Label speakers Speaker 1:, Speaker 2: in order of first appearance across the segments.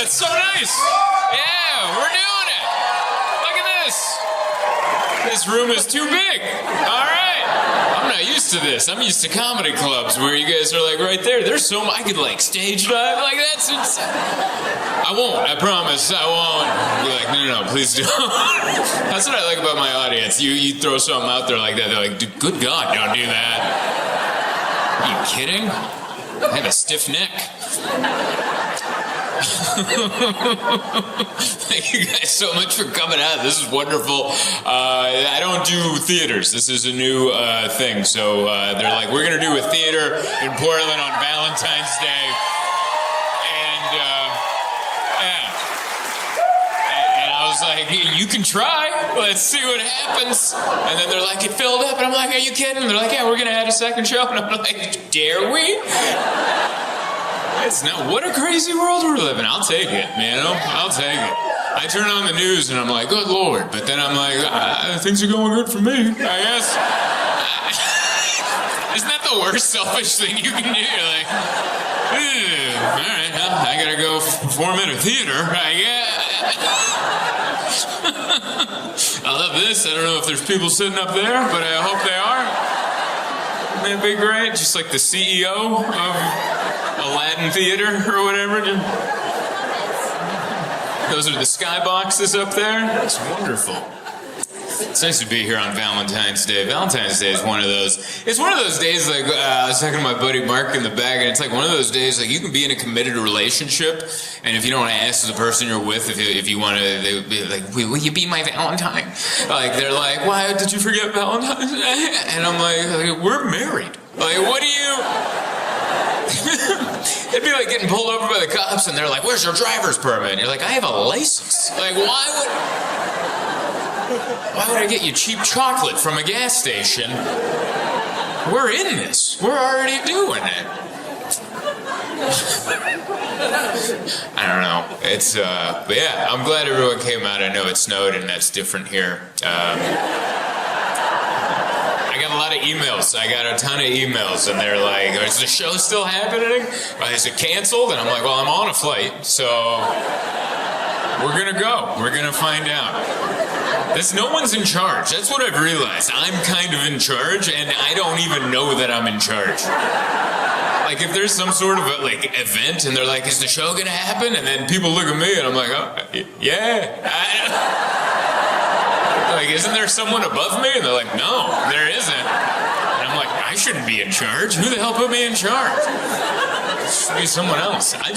Speaker 1: That's so nice. Yeah, we're doing it. Look at this. This room is too big. All right. I'm not used to this. I'm used to comedy clubs where you guys are like right there. There's so much. I could like stage dive. Like that's insane. I won't. I promise. I won't. Be like, no, please don't. That's what I like about my audience. You throw something out there like that. They're like, dude, good God, don't do that. Are you kidding? I have a stiff neck. Thank you guys so much for coming out. This is wonderful. I don't do theaters. This is a new thing. So they're like, we're going to do a theater in Portland on Valentine's Day. And I was like, you can try. Let's see what happens. And then they're like, it filled up. And I'm like, are you kidding? And they're like, yeah, we're going to add a second show. And I'm like, dare we? It's not, what a crazy world we're living. I'll take it, I'll take it. I turn on the news and I'm like, good Lord. But then I'm like, things are going good for me, I guess. Isn't that the worst selfish thing you can do? You're like, all right, well, I gotta go perform at a theater, I guess. I love this. I don't know if there's people sitting up there, but I hope they are. Wouldn't that be great? Just like the CEO of Aladdin Theater or whatever. Those are the skyboxes up there. That's wonderful. It's nice to be here on Valentine's Day. Valentine's Day is one of those. It's one of those days like I was talking to my buddy Mark in the back, and it's like one of those days like you can be in a committed relationship, and if you don't ask the person you're with if you want to, they'll be like, will you be my Valentine? Like they're like, why did you forget Valentine's Day? And I'm like, we're married. Like what do you? It'd be like getting pulled over by the cops and they're like, where's your driver's permit? And you're like, I have a license. Like, why would I get you cheap chocolate from a gas station? We're in this. We're already doing it. I don't know. It's, but yeah, I'm glad everyone came out. I know it snowed and that's different here. I got a lot of emails. I got a ton of emails, and they're like, is the show still happening? Is it canceled? And I'm like, well, I'm on a flight, so we're going to go. We're going to find out. No one's in charge. That's what I've realized. I'm kind of in charge, and I don't even know that I'm in charge. Like, if there's some sort of a, like event, and they're like, is the show going to happen? And then people look at me, and I'm like, oh, yeah. Like, isn't there someone above me? And they're like, no, there isn't. And I'm like, I shouldn't be in charge. Who the hell put me in charge? It should be someone else. I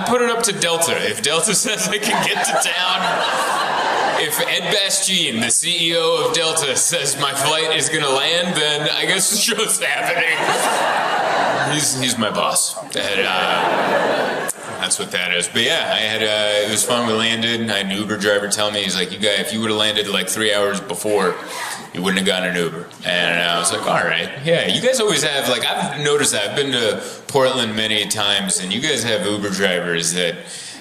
Speaker 1: put it up to Delta. If Delta says I can get to town, if Ed Bastian, the CEO of Delta, says my flight is going to land, then I guess the show's happening. He's my boss. That's what that is. But yeah, it was fun. We landed. I had an Uber driver tell me, he's like, if you would have landed like 3 hours before, you wouldn't have gotten an Uber. And I was like, all right. Yeah, you guys always have, like, I've noticed that. I've been to Portland many times, and you guys have Uber drivers that,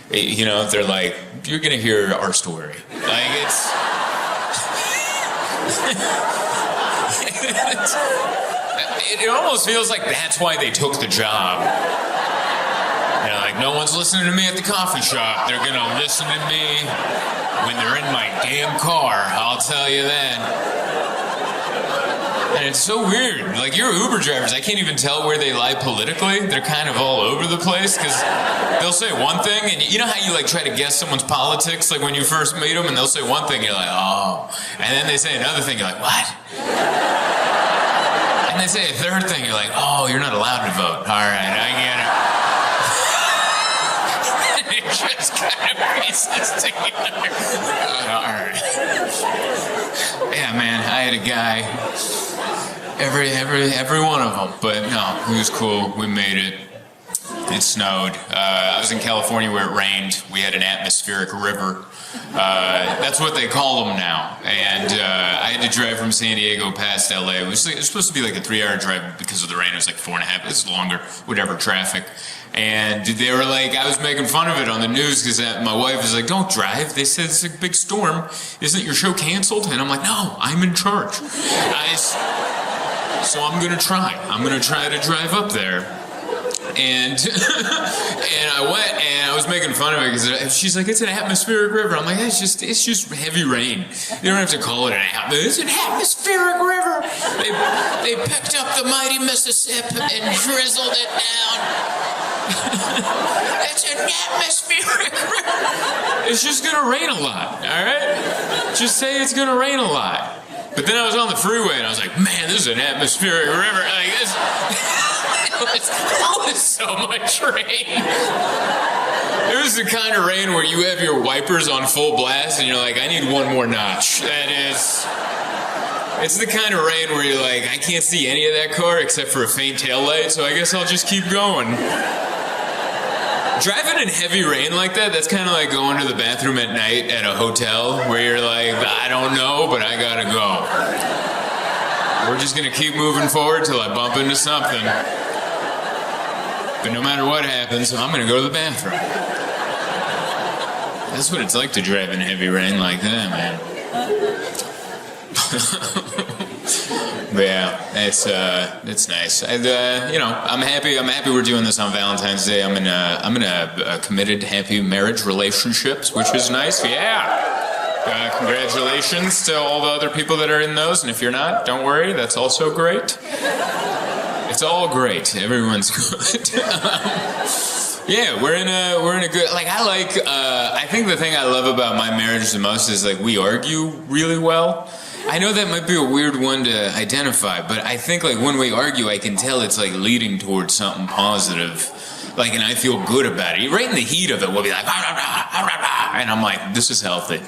Speaker 1: they're like, you're going to hear our story. Like, it almost feels like that's why they took the job. Like, no one's listening to me at the coffee shop. They're gonna listen to me when they're in my damn car, I'll tell you that. And it's so weird. Like, your Uber drivers, I can't even tell where they lie politically. They're kind of all over the place, because they'll say one thing, and you know how you, like, try to guess someone's politics, like, when you first meet them, and they'll say one thing, you're like, oh. And then they say another thing, you're like, what? And they say a third thing, you're like, oh, you're not allowed to vote. All right, I get it. It just kind of pieces together. All right. Yeah, man, I had a guy, every one of them, but no, he was cool. We made it. It snowed. I was in California where it rained. We had an atmospheric river. That's what they call them now. And I had to drive from San Diego past LA. It was supposed to be like a 3-hour drive because of the rain. It was like 4.5. It was longer, whatever, traffic. And they were like, I was making fun of it on the news because my wife was like, don't drive. They said it's a big storm. Isn't your show canceled? And I'm like, no, I'm in charge. So I'm going to try. I'm going to try to drive up there. And and I went and I was making fun of it because she's like, it's an atmospheric river. I'm like, it's just heavy rain. You don't have to call it an atmospheric. It's an atmospheric river. They picked up the mighty Mississippi and drizzled it down. It's an atmospheric river. It's just gonna rain a lot, all right? Just say it's gonna rain a lot. But then I was on the freeway and I was like, man, this is an atmospheric river. Like this, it was so much rain. It was the kind of rain where you have your wipers on full blast and you're like, I need one more notch. It's the kind of rain where you're like, I can't see any of that car except for a faint tail light, so I guess I'll just keep going. Driving in heavy rain like that, that's kind of like going to the bathroom at night at a hotel where you're like, I don't know, but I gotta go. We're just gonna keep moving forward till I bump into something. But no matter what happens, I'm gonna go to the bathroom. That's what it's like to drive in heavy rain like that, man. But yeah, it's nice. I'm happy we're doing this on Valentine's Day. I'm in a committed, happy marriage relationships, which is nice. Yeah. Congratulations to all the other people that are in those, and if you're not, don't worry, that's also great. It's all great. Everyone's good. Yeah, we're in a good, I think the thing I love about my marriage the most is like we argue really well. I know that might be a weird one to identify, but I think like when we argue, I can tell it's like leading towards something positive. Like, and I feel good about it. Right in the heat of it, we'll be like, and I'm like, this is healthy.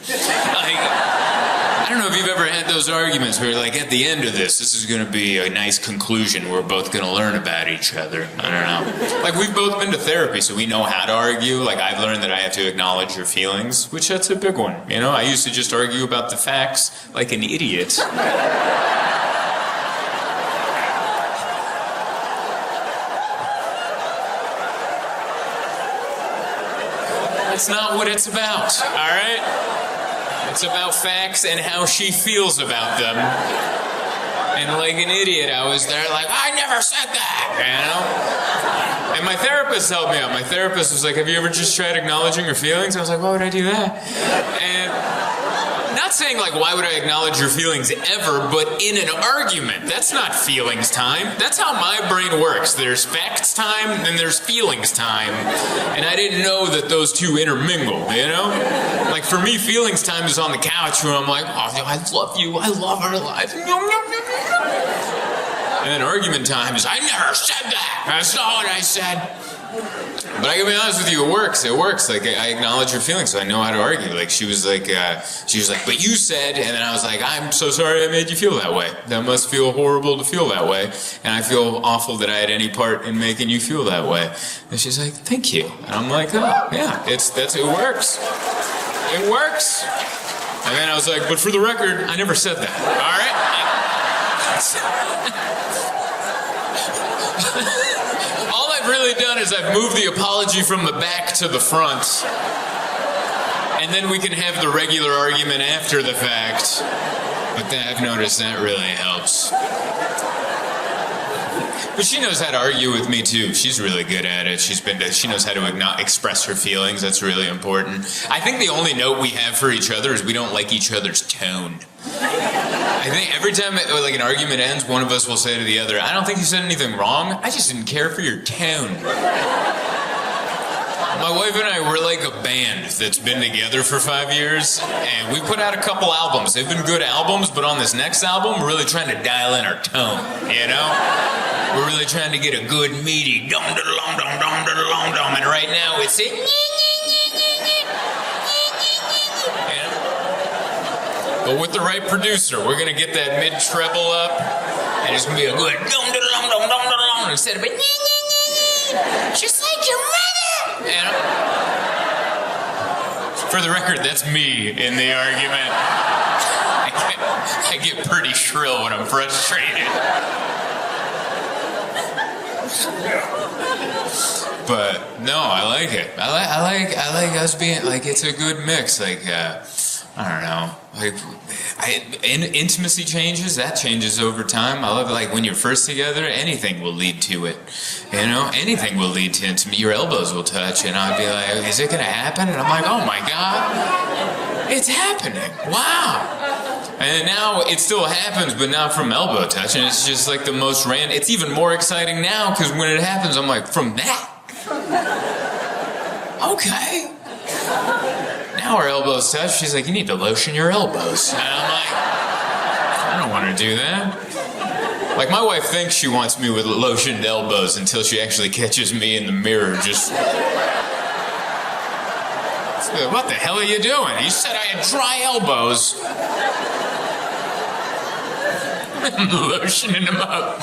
Speaker 1: I don't know if you've ever had those arguments where like at the end of this is going to be a nice conclusion. We're both going to learn about each other. I don't know. Like we've both been to therapy, so we know how to argue. Like I've learned that I have to acknowledge your feelings, which that's a big one. You know, I used to just argue about the facts like an idiot. That's not what it's about, all right? It's about facts and how she feels about them. And like an idiot, I was there like, I never said that, you know? And my therapist helped me out. My therapist was like, have you ever just tried acknowledging your feelings? I was like, why would I do that? And not saying like, why would I acknowledge your feelings ever, but in an argument. That's not feelings time. That's how my brain works. There's facts time, and there's feelings time. And I didn't know that those two intermingle, you know? Like for me, feelings time is on the couch where I'm like, oh, I love you, I love our life. And then argument time is, I never said that. That's not what I said. But I can be honest with you, it works. It works. Like I acknowledge her feelings, so I know how to argue. Like she was like, but you said, and then I was like, I'm so sorry I made you feel that way. That must feel horrible to feel that way, and I feel awful that I had any part in making you feel that way. And she's like, thank you. And I'm like, oh yeah, it works. It works. And then I was like, but for the record, I never said that. All right. All I've really done is I've moved the apology from the back to the front. And then we can have the regular argument after the fact. But I've noticed that really helps. But she knows how to argue with me too. She's really good at it. She knows how to express her feelings. That's really important. I think the only note we have for each other is we don't like each other's tone. I think every time like an argument ends, one of us will say to the other, I don't think you said anything wrong. I just didn't care for your tone. My wife and I, we're like a band that's been together for 5 years, and we put out a couple albums. They've been good albums, but on this next album, we're really trying to dial in our tone, you know? We're really trying to get a good, meaty dum-da-da-lum-dum-dum-da-da-lum-dum, and right now it's a but with the right producer, we're going to get that mid-treble up, and it's going to be a good dum-da-da-lum-dum-dum-da-da-lum instead of a just like your mother. You know? For the record, that's me in the argument. I get pretty shrill when I'm frustrated. But no, I like it. I like us being like it's a good mix. Like I don't know. Like, intimacy changes. That changes over time. I love it. Like when you're first together, anything will lead to it. You know, anything will lead to intimacy. Your elbows will touch, and I'd be like, "Is it gonna happen?" And I'm like, "Oh my god, it's happening! Wow!" And now it still happens, but not from elbow touch, and it's just like the most random. It's even more exciting now because when it happens, I'm like, "From that." Okay. Now our elbows touch. She's like, "You need to lotion your elbows." And I'm like, "I don't want to do that." Like, my wife thinks she wants me with lotioned elbows until she actually catches me in the mirror just... What the hell are you doing? You said I had dry elbows. I'm lotioning them up.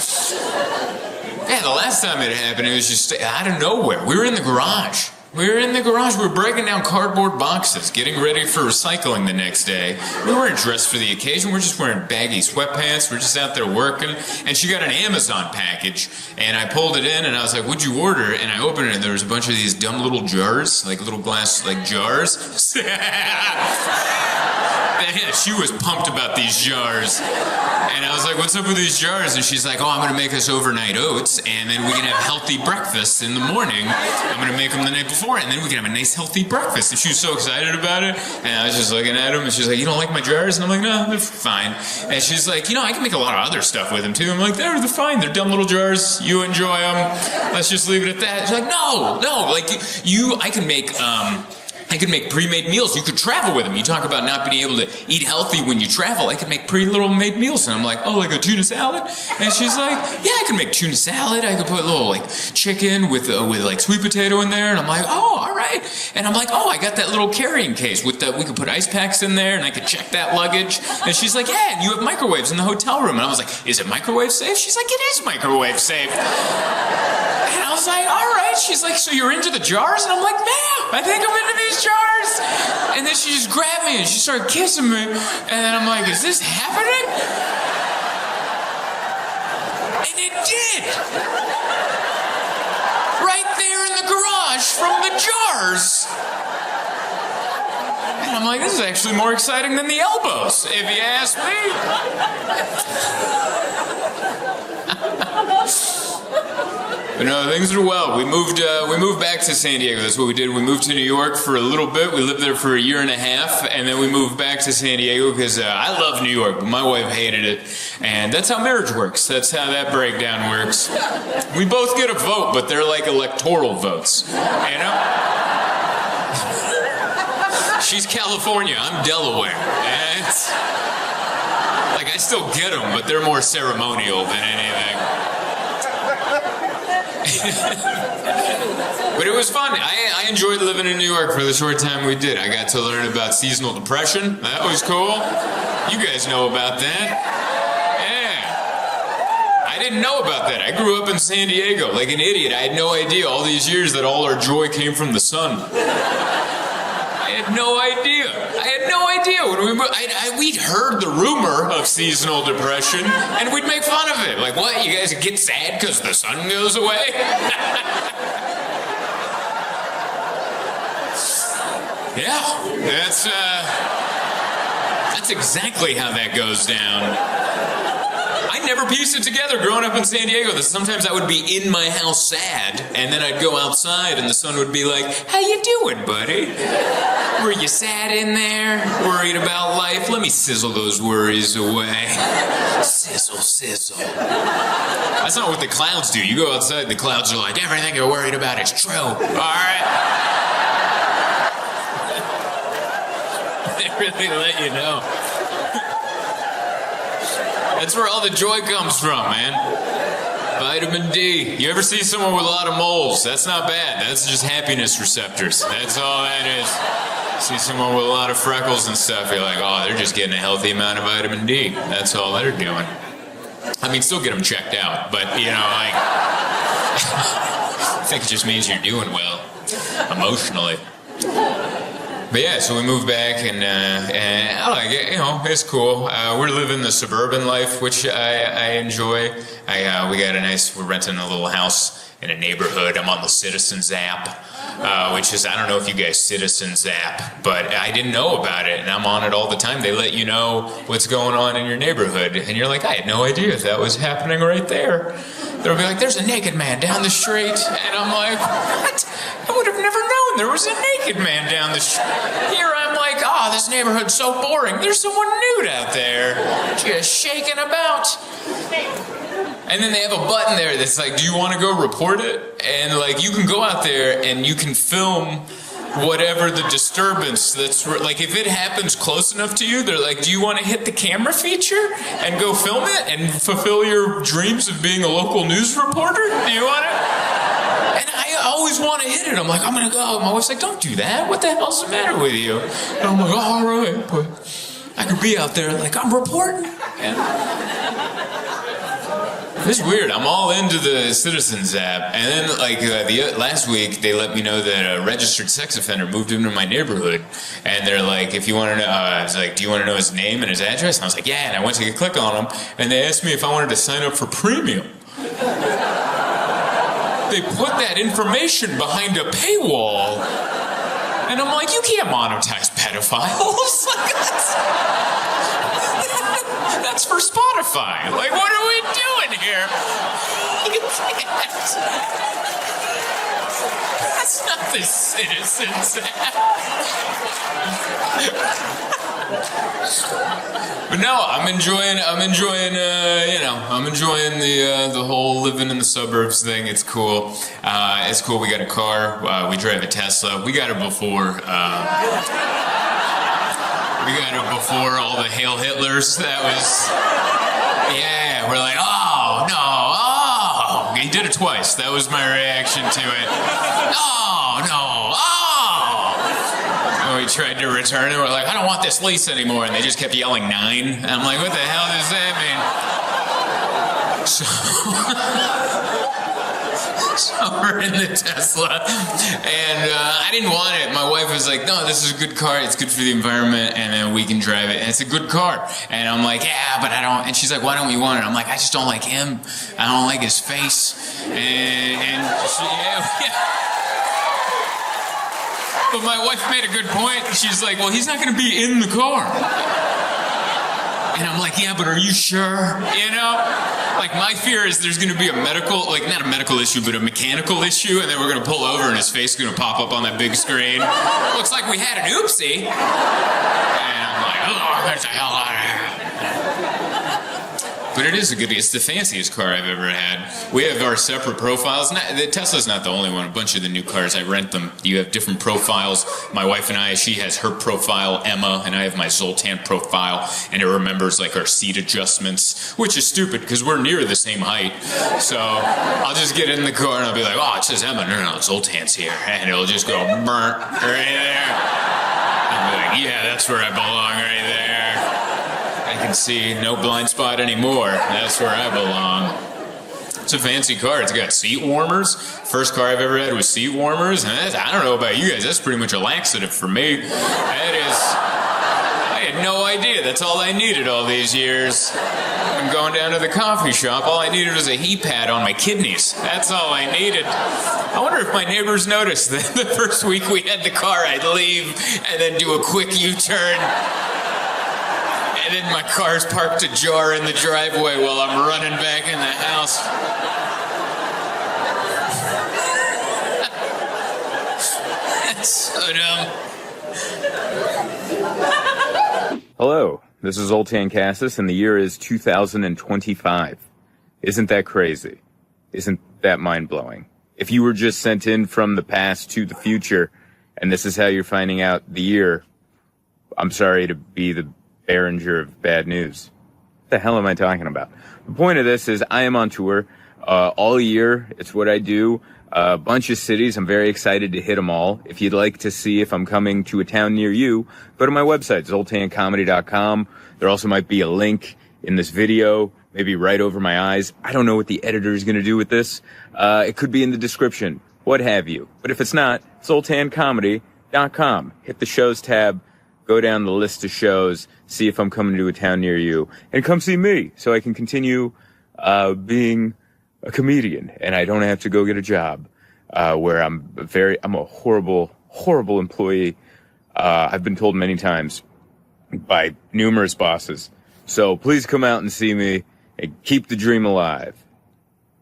Speaker 1: Yeah, the last time it happened, it was just out of nowhere. We were in the garage. We were breaking down cardboard boxes, getting ready for recycling the next day. We weren't dressed for the occasion. We're just wearing baggy sweatpants. We're just out there working. And she got an Amazon package, and I pulled it in, and I was like, "What'd you order?" And I opened it, and there was a bunch of these dumb little jars, like little glass, like jars. She was pumped about these jars. And I was like, "What's up with these jars?" And she's like, "Oh, I'm going to make us overnight oats, and then we can have healthy breakfasts in the morning. I'm going to make them the night before, and then we can have a nice healthy breakfast." And she was so excited about it. And I was just looking at them, and she's like, "You don't like my jars?" And I'm like, "No, they're fine." And she's like, "You know, I can make a lot of other stuff with them, too." I'm like, they're fine. They're dumb little jars. You enjoy them. Let's just leave it at that." She's like, no, like, I can make pre-made meals. You could travel with them. You talk about not being able to eat healthy when you travel. I could make pre-little made meals. And I'm like, "Oh, like a tuna salad?" And she's like, "Yeah, I can make tuna salad. I could put a little like chicken with like sweet potato in there." And I'm like, "Oh, all right." And I'm like, "Oh, I got that little carrying case we could put ice packs in there, and I could check that luggage." And she's like, "Yeah, and you have microwaves in the hotel room." And I was like, "Is it microwave safe?" She's like, "It is microwave safe." And I was like, "All right." She's like, "So you're into the jars?" And I'm like, "Yeah, I think I'm into these jars." And then she just grabbed me and she started kissing me. And then I'm like, "Is this happening?" And it did. Right there in the garage from the jars. And I'm like, "This is actually more exciting than the elbows, if you ask me." But no, things are well. We moved back to San Diego. That's what we did. We moved to New York for a little bit. We lived there for a year and a half, and then we moved back to San Diego because I love New York, but my wife hated it. And that's how marriage works. That's how that breakdown works. We both get a vote, but they're like electoral votes, you know? She's California. I'm Delaware. And it's, like, I still get them, but they're more ceremonial than anything. But it was fun. I enjoyed living in New York for the short time we did. I got to learn about seasonal depression. That was cool. You guys know about that. Yeah. I didn't know about that. I grew up in San Diego like an idiot. I had no idea all these years that all our joy came from the sun. I had no idea. When we'd heard the rumor of seasonal depression, and we'd make fun of it. Like, what? You guys get sad because the sun goes away? Yeah, that's exactly how that goes down. I never pieced it together growing up in San Diego that sometimes I would be in my house sad, and then I'd go outside and the sun would be like, "How you doing, buddy? Were you sad in there? Worried about life? Let me sizzle those worries away." Sizzle, sizzle. That's not what the clouds do. You go outside, the clouds are like, "Everything you're worried about is true." All right? They really let you know. That's where all the joy comes from, man. Vitamin D. You ever see someone with a lot of moles? That's not bad. That's just happiness receptors. That's all that is. See someone with a lot of freckles and stuff, you're like, "Oh, they're just getting a healthy amount of vitamin D." That's all they're doing. I mean, still get them checked out, but, you know, like, I think it just means you're doing well emotionally. But yeah, so we moved back, and I like it. You know, it's cool. We're living the suburban life, which I enjoy. We're renting a little house in a neighborhood. I'm on the Citizens app, which is, I don't know if you guys Citizens app, but I didn't know about it, and I'm on it all the time. They let you know what's going on in your neighborhood, and you're like, I had no idea that was happening right there. They'll be like, there's a naked man down the street, and I'm like, what? I would have never known there was a naked man down the street. Here I'm like, oh, this neighborhood's so boring. There's someone nude out there, just shaking about. And then they have a button there that's like, do you want to go report it? And like, you can go out there and you can film whatever the disturbance that's, like, if it happens close enough to you, they're like, do you want to hit the camera feature and go film it and fulfill your dreams of being a local news reporter? Do you want it? And I always want to hit it. I'm like, I'm going to go. My wife's like, don't do that. What the hell's the matter with you? And I'm like, oh, all right, but I could be out there like, I'm reporting. It's weird. I'm all into the Citizens app, and then like last week they let me know that a registered sex offender moved into my neighborhood, and they're like, if you want to know, I was like, do you want to know his name and his address? And I was like, yeah. And I went to click on him, and they asked me if I wanted to sign up for premium. They put that information behind a paywall, and I'm like, you can't monetize pedophiles. Like, that's for Spotify. Like, what are we doing here? You can't. That's not the Citizens app. But no, I'm enjoying the whole living in the suburbs thing. It's cool. It's cool. We got a car. We drive a Tesla. We got it before. We got it before all the Hail Hitlers. That was, yeah, we're like, oh, no, oh. He did it twice. That was my reaction to it. Oh, no, oh. And we tried to return it. We're like, I don't want this lease anymore. And they just kept yelling 9. And I'm like, what the hell does that mean? So we're in the Tesla, and I didn't want it. My wife was like, no, this is a good car. It's good for the environment, and then we can drive it. And it's a good car. And I'm like, yeah, but I don't. And she's like, why don't we want it? I'm like, I just don't like him. I don't like his face. And she, yeah. But my wife made a good point. She's like, well, he's not going to be in the car. And I'm like, yeah, but are you sure? You know? Like, my fear is there's going to be a medical, like, not a medical issue, but a mechanical issue, and then we're going to pull over and his face is going to pop up on that big screen. Looks like we had an oopsie. And I'm like, oh, get the hell out of here. But it is it's the fanciest car I've ever had. We have our separate profiles. The Tesla's not the only one. A bunch of the new cars, I rent them. You have different profiles. My wife and I, she has her profile, Emma, and I have my Zoltan profile, and it remembers like our seat adjustments, which is stupid because we're near the same height. So I'll just get in the car and I'll be like, oh, it says Emma. No, Zoltan's here. And it'll just go burnt right there. I'll be like, yeah, that's where I belong right there. I can see no blind spot anymore. That's where I belong. It's a fancy car. It's got seat warmers. First car I've ever had with seat warmers. And I don't know about you guys. That's pretty much a laxative for me. I had no idea. That's all I needed all these years. I'm going down to the coffee shop. All I needed was a heat pad on my kidneys. That's all I needed. I wonder if my neighbors noticed that the first week we had the car, I'd leave and then do a quick U-turn. And then my car's parked ajar in the driveway while I'm running back in the house. That's so dumb.
Speaker 2: Hello, this is Zoltan Kaszas, and the year is 2025. Isn't that crazy? Isn't that mind-blowing? If you were just sent in from the past to the future, and this is how you're finding out the year, I'm sorry to be the Berenger of bad news. What the hell am I talking about? The point of this is I am on tour all year. It's what I do. A bunch of cities. I'm very excited to hit them all. If you'd like to see if I'm coming to a town near you, go to my website, zoltancomedy.com. There also might be a link in this video, maybe right over my eyes. I don't know what the editor is going to do with this. It could be in the description, what have you. But if it's not, Zoltan Comedy, comedy.com. Hit the shows tab, go down the list of shows, see if I'm coming to a town near you, and come see me so I can continue being a comedian and I don't have to go get a job where I'm a horrible employee. I've been told many times by numerous bosses. So please come out and see me and keep the dream alive.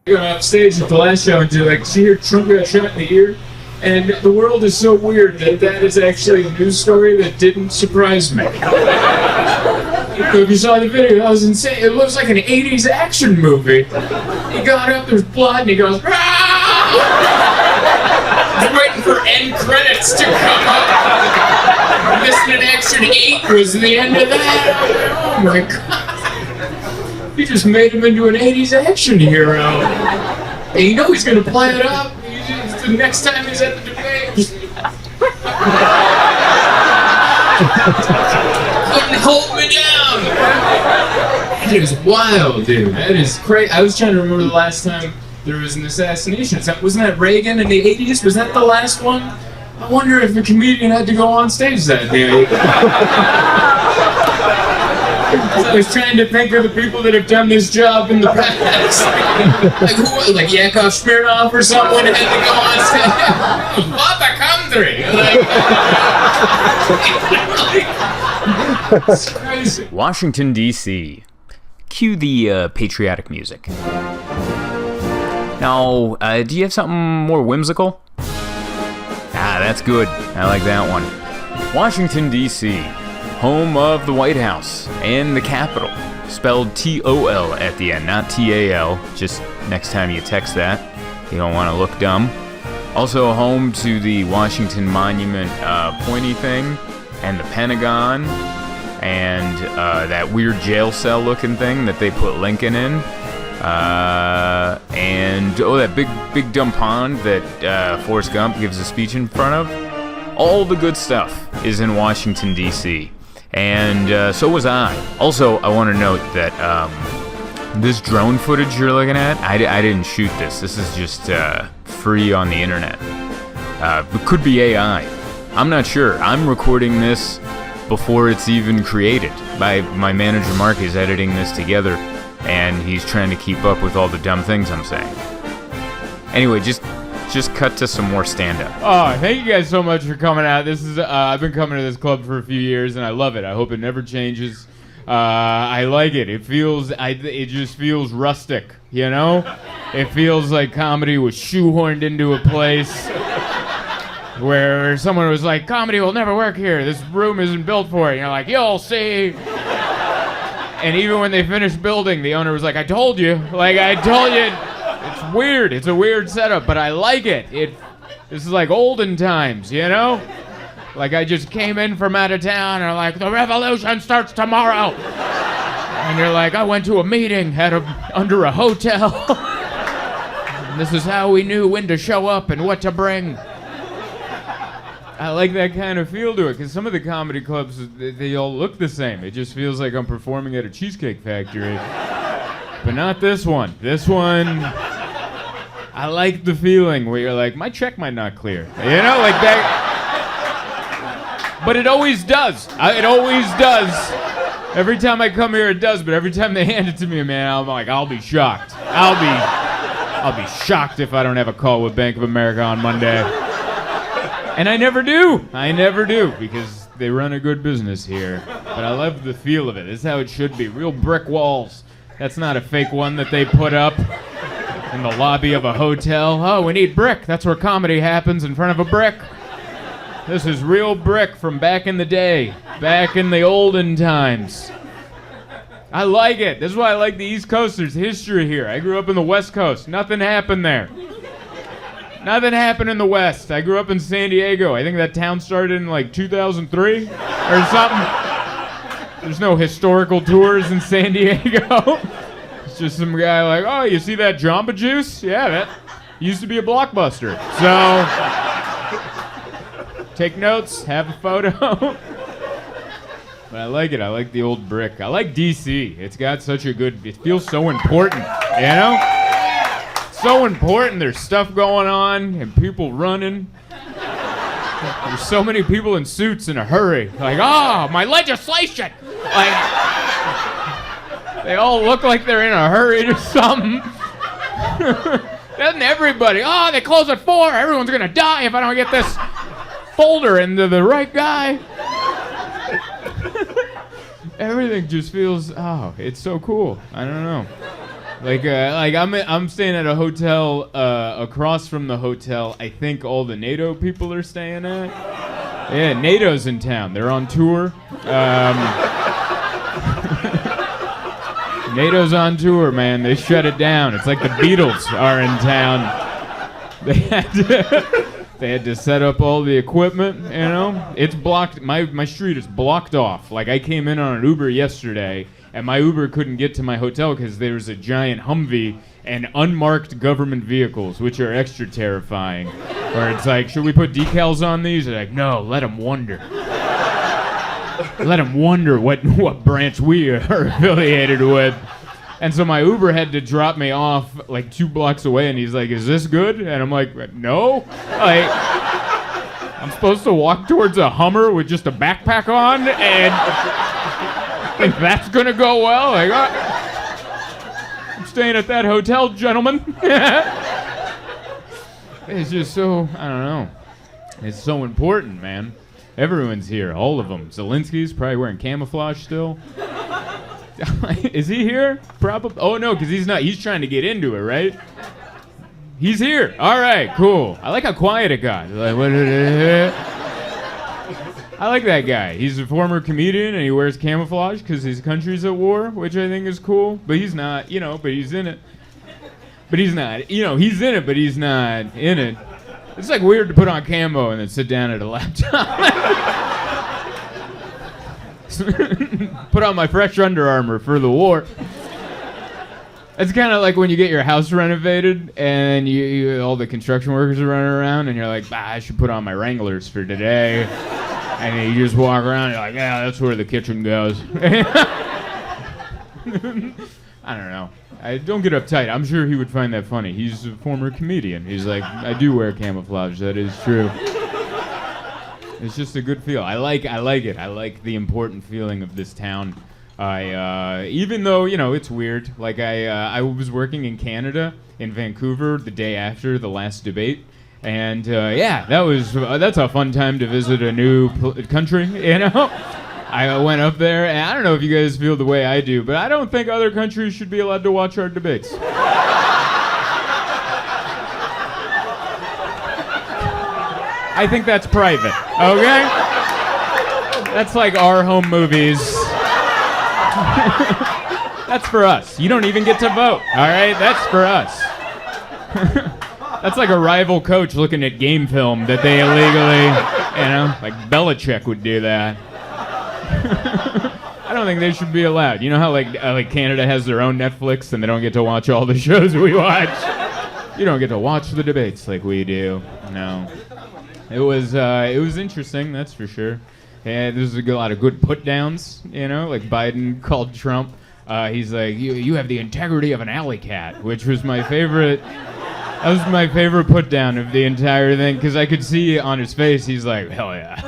Speaker 3: Going off stage at the last show and do like, see your Trump got shot in the ear? And the world is so weird that is actually a news story that didn't surprise me. If you saw the video, that was insane. It looks like an 80s action movie. He got up, there's blood, and he goes, "Ah!" I'm waiting for end credits to come up. Missing in Action 8 was the end of that. Oh my god. He just made him into an 80s action hero. And you know he's going to play it up. The next time he's at the debate. Couldn't hold me down. That is wild, dude. That is crazy. I was trying to remember the last time there was an assassination. Wasn't that Reagan in the 80s? Was that the last one? I wonder if a comedian had to go on stage that day. I was trying to think of the people that have done this job in the past. Like who? Like Yakov Smirnoff or someone had to go on stage. What a country! It's crazy.
Speaker 4: Washington, D.C. Cue the patriotic music. Now, do you have something more whimsical? Ah, that's good. I like that one. Washington, D.C., home of the White House and the Capitol. Spelled T-O-L at the end, not T-A-L. Just next time you text that, you don't want to look dumb. Also home to the Washington Monument pointy thing, and the Pentagon, and that weird jail cell looking thing that they put Lincoln in. And that big dumb pond that Forrest Gump gives a speech in front of. All the good stuff is in Washington, D.C. And so was I. Also, I want to note that this drone footage you're looking at, I didn't shoot this. This is just free on the internet. It could be AI. I'm not sure. I'm recording this before it's even created. My manager Mark is editing this together, and he's trying to keep up with all the dumb things I'm saying. Anyway, just cut to some more stand-up.
Speaker 5: Oh, thank you guys so much for coming out. This is I've been coming to this club for a few years, and I love it. I hope it never changes. I like it. It just feels rustic, you know? It feels like comedy was shoehorned into a place where someone was like, comedy will never work here. This room isn't built for it. And you're like, you'll see. And even when they finished building, the owner was like, I told you. Like, I told you. It's weird. It's a weird setup, but I like it. This is like olden times, you know? Like I just came in from out of town and I'm like, the revolution starts tomorrow. And you're like, I went to a meeting under a hotel. And this is how we knew when to show up and what to bring. I like that kind of feel to it, because some of the comedy clubs, they all look the same. It just feels like I'm performing at a Cheesecake Factory. But not this one. This one, I like the feeling where you're like, my check might not clear. You know, like that. But it always does. It always does. Every time I come here, it does. But every time they hand it to me, man, I'm like, I'll be shocked. I'll be shocked if I don't have a call with Bank of America on Monday. And I never do. I never do, because they run a good business here. But I love the feel of it. This is how it should be. Real brick walls. That's not a fake one that they put up in the lobby of a hotel. Oh, we need brick. That's where comedy happens, in front of a brick. This is real brick from back in the day. Back in the olden times. I like it. This is why I like the East Coast. There's history here. I grew up in the West Coast. Nothing happened there. Nothing happened in the West. I grew up in San Diego. I think that town started in like 2003 or something. There's no historical tours in San Diego. It's just some guy like, oh, you see that Jamba Juice? Yeah, that used to be a Blockbuster. So, take notes, have a photo. But I like it. I like the old brick. I like DC. It's got such a good, it feels so important, you know? So important. There's stuff going on and people running. There's so many people in suits in a hurry. Like, oh, my legislation! Like, they all look like they're in a hurry to something. Doesn't everybody? Oh, they close at 4. Everyone's gonna die if I don't get this folder into the right guy. Everything just feels, oh, it's so cool. I don't know. Like I'm staying at a hotel across from the hotel I think all the NATO people are staying at. Yeah, NATO's in town. They're on tour. NATO's on tour, man. They shut it down. It's like the Beatles are in town. They had to set up all the equipment, you know? It's blocked. My street is blocked off. Like, I came in on an Uber yesterday, and my Uber couldn't get to my hotel because there's a giant Humvee and unmarked government vehicles, which are extra terrifying. Where it's like, should we put decals on these? They're like, no, let them wonder. Let them wonder what branch we are affiliated with. And so my Uber had to drop me off like 2 blocks away, and he's like, is this good? And I'm like, no. Like, I'm supposed to walk towards a Hummer with just a backpack on, and think that's gonna go well? Like, I'm staying at that hotel, gentlemen. It's just so, I don't know. It's so important, man. Everyone's here, all of them. Zelensky's probably wearing camouflage still. Is he here? Probably. Oh no, because he's not. He's trying to get into it, right? He's here. All right, cool. I like how quiet it got. Like, what? I like that guy. He's a former comedian and he wears camouflage because his country's at war, which I think is cool. But he's not, you know. But he's in it. But he's not, you know. He's in it, but he's not in it. It's like weird to put on camo and then sit down at a laptop. Put on my fresh Under Armour for the war. It's kind of like when you get your house renovated and you all the construction workers are running around and you're like, I should put on my Wranglers for today. And you just walk around and you're like, yeah, that's where the kitchen goes. I don't know. Don't get uptight. I'm sure he would find that funny. He's a former comedian. He's like, I do wear camouflage. That is true. It's just a good feel. I like it. I like the important feeling of this town. Even though, you know, it's weird. Like, I was working in Canada, in Vancouver, the day after the last debate. And, yeah, that's a fun time to visit a new country, you know? I went up there, and I don't know if you guys feel the way I do, but I don't think other countries should be allowed to watch our debates. I think that's private, okay? That's like our home movies. That's for us. You don't even get to vote, all right? That's for us. That's like a rival coach looking at game film that they illegally, you know, like Belichick would do that. I don't think they should be allowed. You know how like Canada has their own Netflix and they don't get to watch all the shows we watch? You don't get to watch the debates like we do. No. It was interesting, that's for sure. And there's a lot of good put-downs, you know, like Biden called Trump. He's like, you have the integrity of an alley cat, which was my favorite. That was my favorite put-down of the entire thing, because I could see on his face, he's like, hell yeah.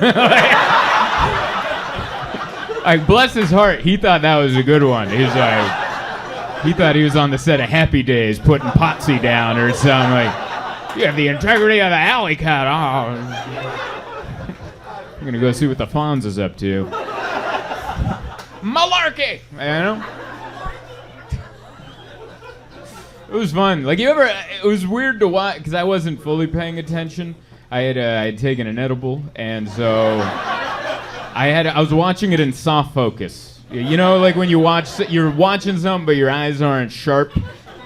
Speaker 5: Like, bless his heart, he thought that was a good one. He's like, he thought he was on the set of Happy Days putting Potsy down or something. Like, you have the integrity of the alley cat. Oh. I'm going to go see what the Fonz is up to. Malarkey! You know? It was fun. Like, it was weird to watch, because I wasn't fully paying attention. I had taken an edible, and so I was watching it in soft focus. You know, like when you're watching something, but your eyes aren't sharp,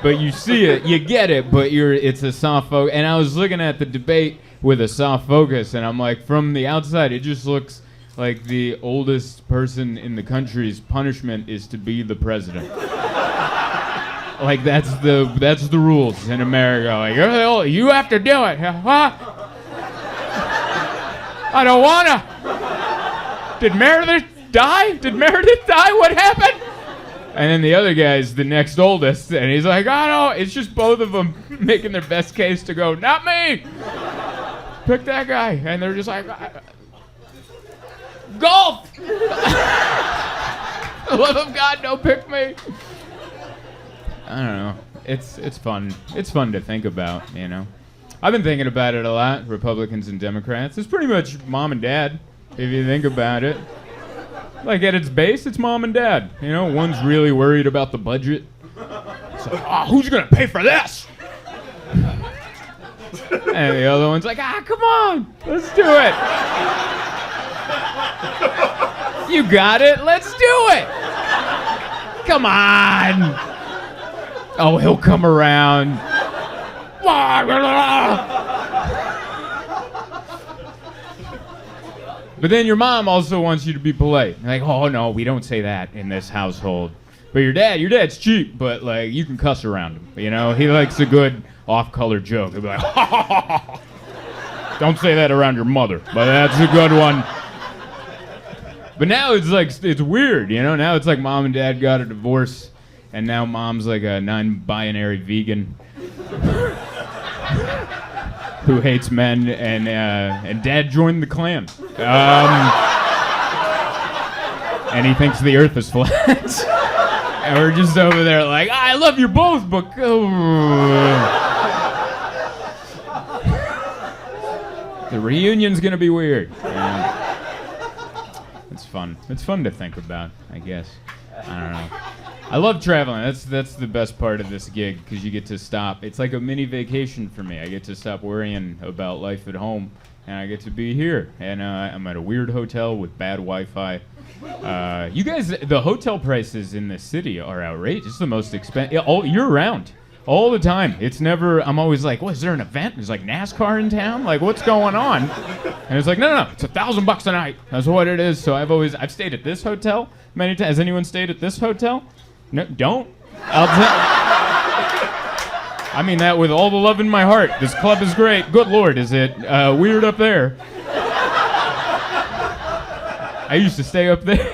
Speaker 5: but you see it, you get it, but it's a soft focus. And I was looking at the debate with a soft focus, and I'm like, from the outside, it just looks like the oldest person in the country's punishment is to be the president. Like, that's the rules in America. Like, oh, you have to do it. Huh? I don't wanna. Did Meredith die? What happened? And then the other guy's the next oldest, and he's like, oh no, it's just both of them making their best case to go, not me. pick that guy. And they're just like, golf! Love of God, don't pick me. I don't know. It's fun. It's fun to think about, you know. I've been thinking about it a lot, Republicans and Democrats. It's pretty much mom and dad, if you think about it. Like, at its base, it's mom and dad. You know, one's really worried about the budget. It's like, oh, who's going to pay for this? And the other one's like, come on, let's do it. You got it, let's do it. Come on. Oh, he'll come around. But then your mom also wants you to be polite. Like, oh no, we don't say that in this household. But your dad's cheap, but like you can cuss around him. You know, he likes a good off-color joke. He'll be like, ha ha ha ha. Don't say that around your mother, but that's a good one. But now it's like, it's weird, you know? Now it's like mom and dad got a divorce, and now mom's like a non-binary vegan who hates men, and dad joined the Klan. And he thinks the earth is flat. And we're just over there like, I love you both, but... The reunion's gonna be weird. It's fun. It's fun to think about, I guess. I don't know. I love traveling. That's the best part of this gig, because you get to stop. It's like a mini vacation for me. I get to stop worrying about life at home, and I get to be here. And I'm at a weird hotel with bad Wi-Fi. You guys, the hotel prices in this city are outrageous. It's the most expensive all year round, all the time. It's never. I'm always like, "What is there an event? There's like NASCAR in town. Like, what's going on?" And it's like, no, it's $1,000 a night. That's what it is. So I've stayed at this hotel many times. Has anyone stayed at this hotel? No, don't. I mean that with all the love in my heart. This club is great. Good Lord, is it weird up there? I used to stay up there.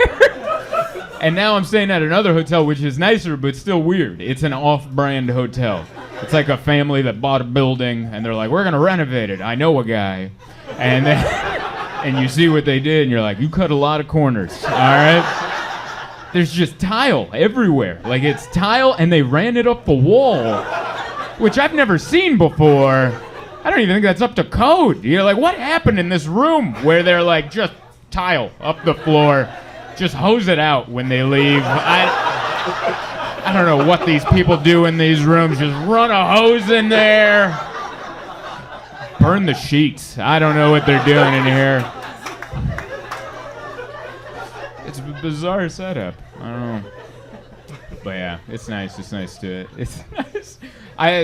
Speaker 5: And now I'm staying at another hotel, which is nicer, but still weird. It's an off-brand hotel. It's like a family that bought a building, and they're like, we're going to renovate it. I know a guy. And then, and you see what they did, and you're like, you cut a lot of corners, all right? There's just tile everywhere. Like, it's tile, and they ran it up the wall, which I've never seen before. I don't even think that's up to code. You're like, what happened in this room where they're like, just tile up the floor, just hose it out when they leave? I don't know what these people do in these rooms. Just run a hose in there. Burn the sheets. I don't know what they're doing in here. It's a bizarre setup. I don't know. But yeah, it's nice. It's nice to... It's nice.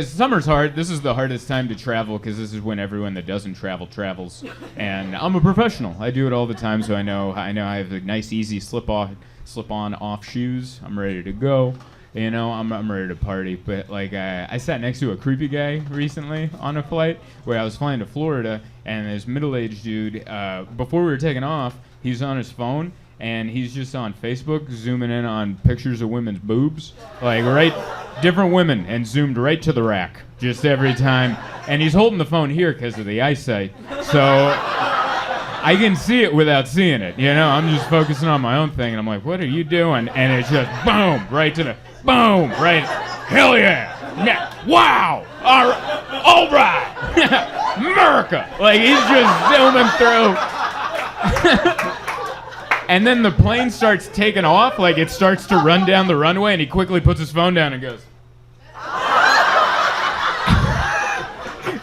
Speaker 5: Summer's hard. This is the hardest time to travel because this is when everyone that doesn't travel travels. And I'm a professional. I do it all the time, so I know I have a nice, easy slip-on, off shoes. I'm ready to go. You know, I'm ready to party. But like, I sat next to a creepy guy recently on a flight where I was flying to Florida, and this middle-aged dude, before we were taking off, he's on his phone, and he's just on Facebook zooming in on pictures of women's boobs, like different women, and zoomed right to the rack just every time. And he's holding the phone here because of the eyesight, so I can see it without seeing it. You know, I'm just focusing on my own thing, and I'm like, what are you doing? And it's just boom, right to the boom, right. Hell yeah, wow, all right, America. Like, he's just zooming through. And then the plane starts taking off, like it starts to run down the runway, and he quickly puts his phone down and goes.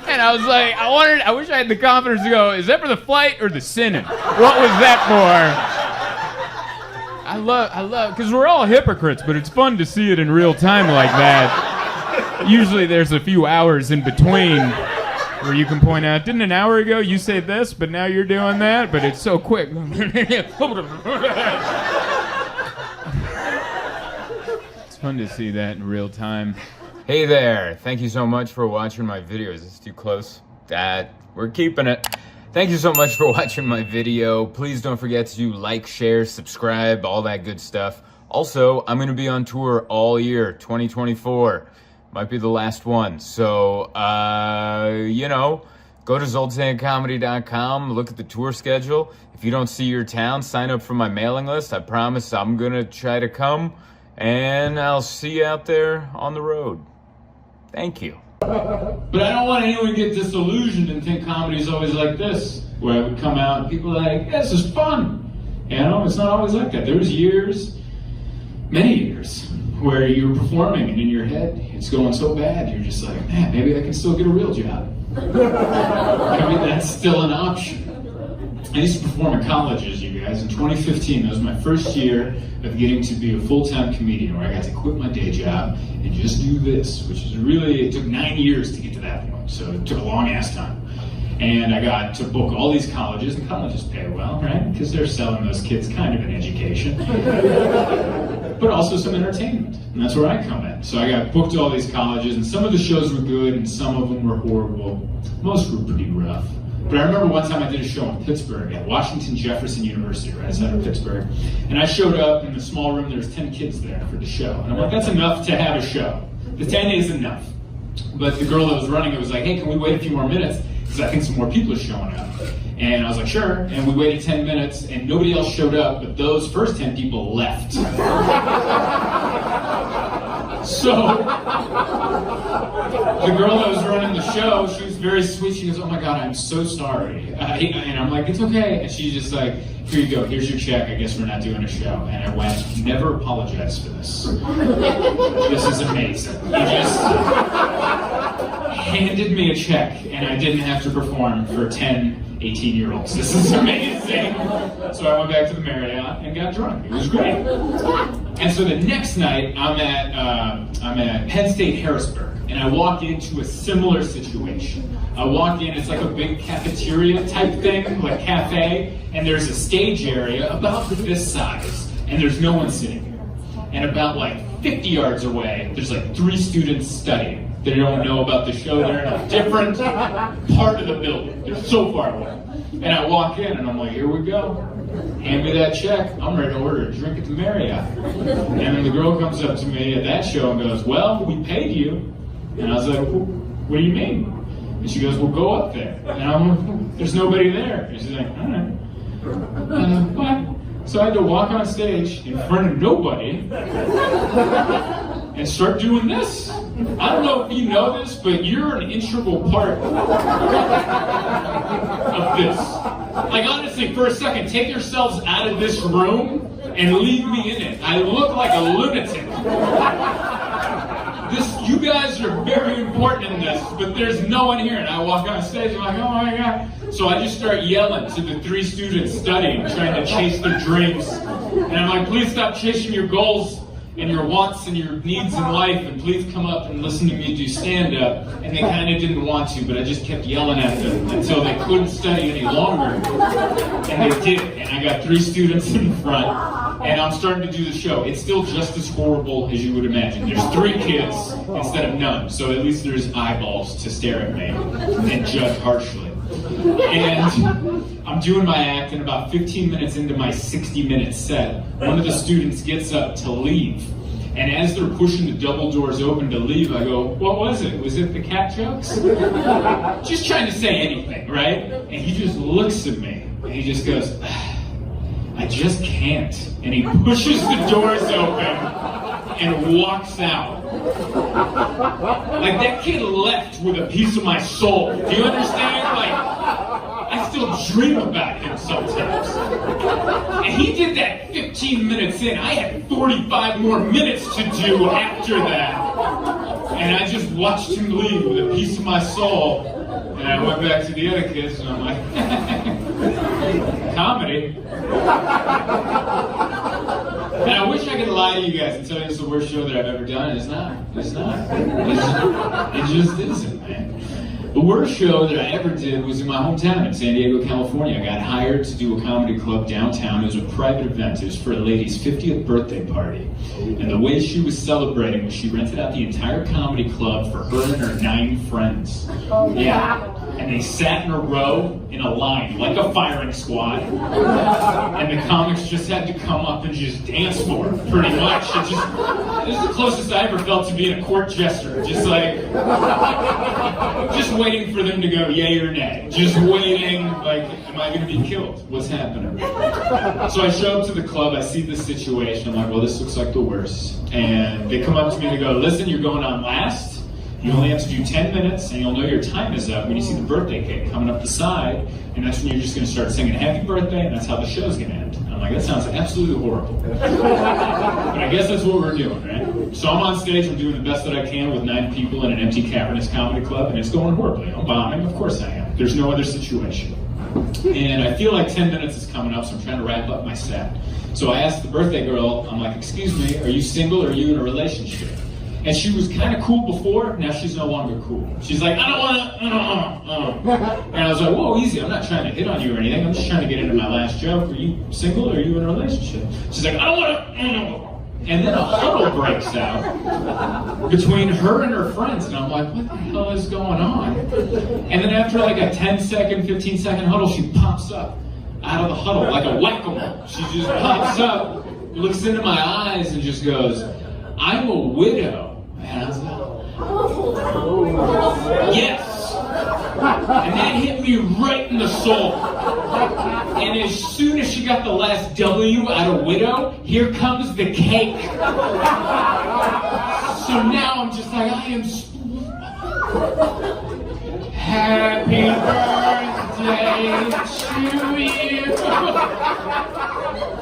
Speaker 5: And I was like, I wish I had the confidence to go, is that for the flight or the sinning? What was that for? I love, because we're all hypocrites, but it's fun to see it in real time like that. Usually there's a few hours in between where you can point out, didn't an hour ago you say this, but now you're doing that? But it's so quick. It's fun to see that in real time. Hey there, thank you so much for watching my video. Is this too close? We're keeping it. Thank you so much for watching my video. Please don't forget to like, share, subscribe, all that good stuff. Also, I'm gonna be on tour all year, 2024. Might be the last one. So, you know,
Speaker 4: Go to zoltancomedy.com, look at the tour schedule. If you don't see your town, sign up for my mailing list. I promise I'm gonna try to come, and I'll see you out there on the road. Thank you.
Speaker 3: But I don't want anyone to get disillusioned and think comedy is always like this, where I would come out and people are like, yeah, this is fun. You know, it's not always like that. There's years, many years, where you're performing and in your head, it's going so bad, you're just like, man, maybe I can still get a real job. Maybe that's still an option. I used to perform in colleges, you guys. In 2015, that was my first year of getting to be a full-time comedian, where I got to quit my day job and just do this, which is really, it took 9 years to get to that point, so it took a long-ass time. And I got to book all these colleges, and colleges pay well, right? Because they're selling those kids kind of an education, but also some entertainment, and that's where I come in. So I got booked to all these colleges, and some of the shows were good, and some of them were horrible. Most were pretty rough. But I remember one time I did a show in Pittsburgh at Washington Jefferson University, right outside of Pittsburgh. And I showed up in the small room, there was 10 kids there for the show. And I'm like, that's enough to have a show. The 10 is enough. But the girl that was running it was like, hey, can we wait a few more minutes? Because I think some more people are showing up. And I was like, sure. And we waited 10 minutes, and nobody else showed up, but those first 10 people left. So, the girl that was running the show, she was very sweet. She goes, oh my God, I'm so sorry. And I'm like, it's okay. And she's just like, here you go, here's your check. I guess we're not doing a show. And I went, never apologize for this. This is amazing. He just handed me a check, and I didn't have to perform for 10 18-year-olds. This is amazing. So I went back to the Marriott and got drunk. It was great. And so the next night, I'm at Penn State Harrisburg, and I walk into a similar situation. I walk in, it's like a big cafeteria type thing, like cafe, and there's a stage area about this size, and there's no one sitting here. And about like 50 yards away, there's like 3 students studying. They don't know about the show. They're in a different part of the building. They're so far away. And I walk in, and I'm like, here we go. Hand me that check. I'm ready to order a drink at the Marriott. And then the girl comes up to me at that show and goes, well, we paid you. And I was like, what do you mean? And she goes, well, go up there. And I'm like, there's nobody there. And she's like, all right. What? So I had to walk on stage in front of nobody and start doing this. I don't know if you know this, but you're an integral part of this. Like, honestly, for a second, take yourselves out of this room and leave me in it. I look like a lunatic. You guys are very important in this, but there's no one here. And I walk on stage, I'm like, oh my God. So I just start yelling to the 3 students studying, trying to chase their dreams. And I'm like, please stop chasing your goals and your wants and your needs in life, and please come up and listen to me do stand-up. And they kind of didn't want to, but I just kept yelling at them until they couldn't study any longer. And they did, and I got 3 students in front, and I'm starting to do the show. It's still just as horrible as you would imagine. There's 3 kids instead of none, so at least there's eyeballs to stare at me and judge harshly. And I'm doing my act, and about 15 minutes into my 60-minute set, one of the students gets up to leave. And as they're pushing the double doors open to leave, I go, what was it? Was it the cat jokes? Just trying to say anything, right? And he just looks at me, and he just goes, I just can't. And he pushes the doors open and walks out. Like, that kid left with a piece of my soul. Do you understand? Like, I still dream about him sometimes. And he did that 15 minutes in. I had 45 more minutes to do after that. And I just watched him leave with a piece of my soul. And I went back to the other kids, and I'm like, comedy. And I wish I could lie to you guys and tell you it's the worst show that I've ever done. It's not. It's not. It just isn't, man. The worst show that I ever did was in my hometown in San Diego, California. I got hired to do a comedy club downtown. It was a private event. It was for a lady's 50th birthday party. And the way she was celebrating was she rented out the entire comedy club for her and her 9 friends. Yeah. And they sat in a row in a line, like a firing squad. And the comics just had to come up and just dance for her, pretty much. This is the closest I ever felt to being a court jester. Just like, just waiting for them to go yay or nay. Just waiting, like, am I going to be killed? What's happening? So I show up to the club, I see this situation, I'm like, well, this looks like the worst. And they come up to me and they go, listen, you're going on last. You only have to do 10 minutes, and you'll know your time is up when you see the birthday cake coming up the side, and that's when you're just going to start singing happy birthday, and that's how the show's going to end. I'm like, that sounds absolutely horrible. But I guess that's what we're doing, right? So I'm on stage, I'm doing the best that I can with 9 people in an empty cavernous comedy club, and it's going horribly. I'm bombing, of course I am. There's no other situation. And I feel like 10 minutes is coming up, so I'm trying to wrap up my set. So I asked the birthday girl, I'm like, excuse me, are you single or are you in a relationship? And she was kind of cool before, now she's no longer cool. She's like, I don't want to, And I was like, whoa, easy, I'm not trying to hit on you or anything, I'm just trying to get into my last joke. Are you single or are you in a relationship? She's like, I don't want to, And then a huddle breaks out between her and her friends, and I'm like, what the hell is going on? And then after like a 10-second, 15-second huddle, she pops up out of the huddle like a whack-a-mole. She just pops up, looks into my eyes, and just goes, I'm a widow. And I was like, yes! And that hit me right in the soul. And as soon as she got the last W out of widow, here comes the cake. So now I'm just like, I am happy birthday to you.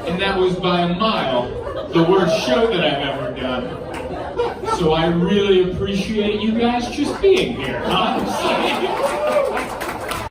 Speaker 3: And that was by a mile the worst show that I've ever done. So I really appreciate you guys just being here, huh?